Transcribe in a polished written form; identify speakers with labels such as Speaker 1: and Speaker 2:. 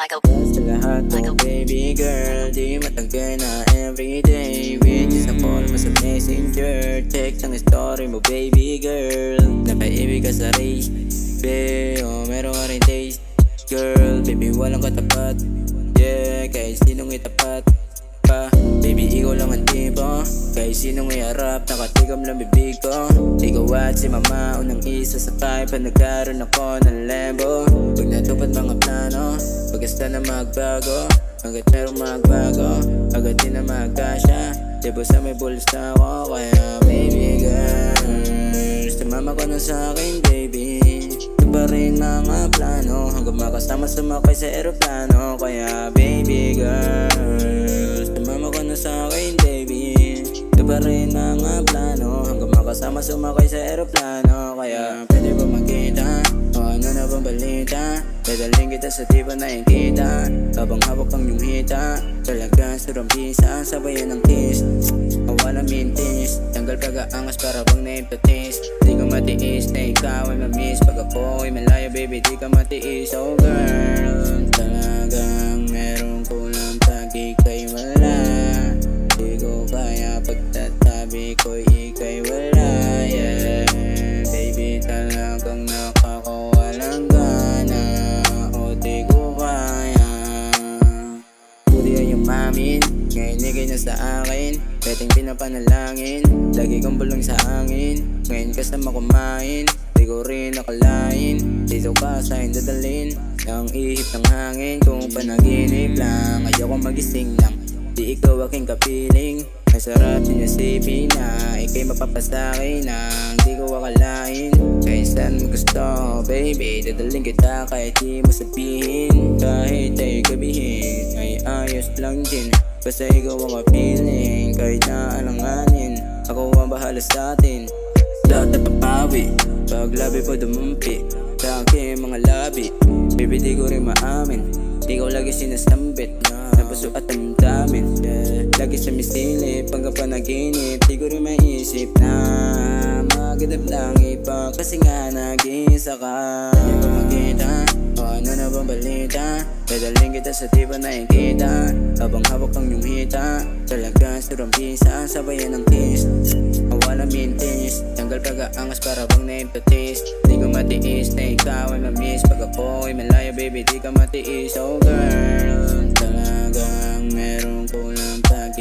Speaker 1: Sa lahat mo baby girl, di matagal na everyday. With sa phone mo sa messenger, text ang story mo baby girl. Napaibig ka sa race, o meron ka rin taste. Girl, baby walang katapat, yeah, kahit sinong itapat pa. Baby ikaw lang ang tipo, kahit sinong iharap, nakatigam lang bibig ko. Ikaw at si mama, unang isa sa tayo pa nagkaroon ako ng lembo. Pag natupad mga plano, pagkasta na magbago, hanggat merong magbago, agad din na magkasya. Diba sa may bulls na ako, kaya baby girl, sumama ka na sa'kin baby. Ito pa rin mga plano, hanggang makasama sumakay sa aeroplano. Kaya baby girl, sumama ka na sa'kin baby. Ito pa rin mga plano, hanggang makasama sumakay sa aeroplano. Kaya pwede ba magkita? O ano na bang balita? Dadaling kita sa di ba nakikita, habang hawak ang iyong hita. Talaga surang bisa, sabayan ng kiss. Mawala mintis, tanggal pag-aangas para bang na-hypnotize. Di ko matiis na ikaw ay mamiss. Pag ako ay malayo baby di ka matiis. Oh girl, talagang meron kulang pag ika'y wala. Di ko kaya pagtatabi ko ika'y wala, yeah. Baby talagang nakakawalang gana, o di ko kaya. Puri ay yung mamin, ngayon igay na sa akin. Beting pinapanalangin, lagi kang bulong sa angin. Ngayon kasama kumain, di ko rin nakalain. Dito ka sa akin dadalhin, ang ihip ng hangin. Kung panaginip lang, ayoko magising lang. Di ikaw aking kapiling, masarap sinasipin na ika'y mapapasakay na di ko akalain. Kahit saan mo gusto baby, dadaling kita kahit di mo sabihin. Kahit ay gabihin, ay ayos lang din, basta ikaw ang kapiling. Kahit na alanganin, ako ang bahala sa atin. Lahat na papawi, pag labi po dumumpi sa aking mga labi. Baby di ko rin maamin, di ko lagi sinasambit na puso at damdamin, yeah. Lagi sa misilip, hanggang panaginip, di ko rin maisip na magadap lang iba. Kasi nga nag-iisa ka. Di ko magkita, o ano na bang balita? Dadaling kita sa di ba nakikita, habang hawak ang iyong hita. Talaga surang bisa, sabayan ng kiss. Mawala mintis, tanggal pag-aangas para bang na-hypnotize. Di ko matiis na ikaw ay mamiss. Pag ako ay malayo baby di ka matiis. Oh girl, talagang meron kulang pag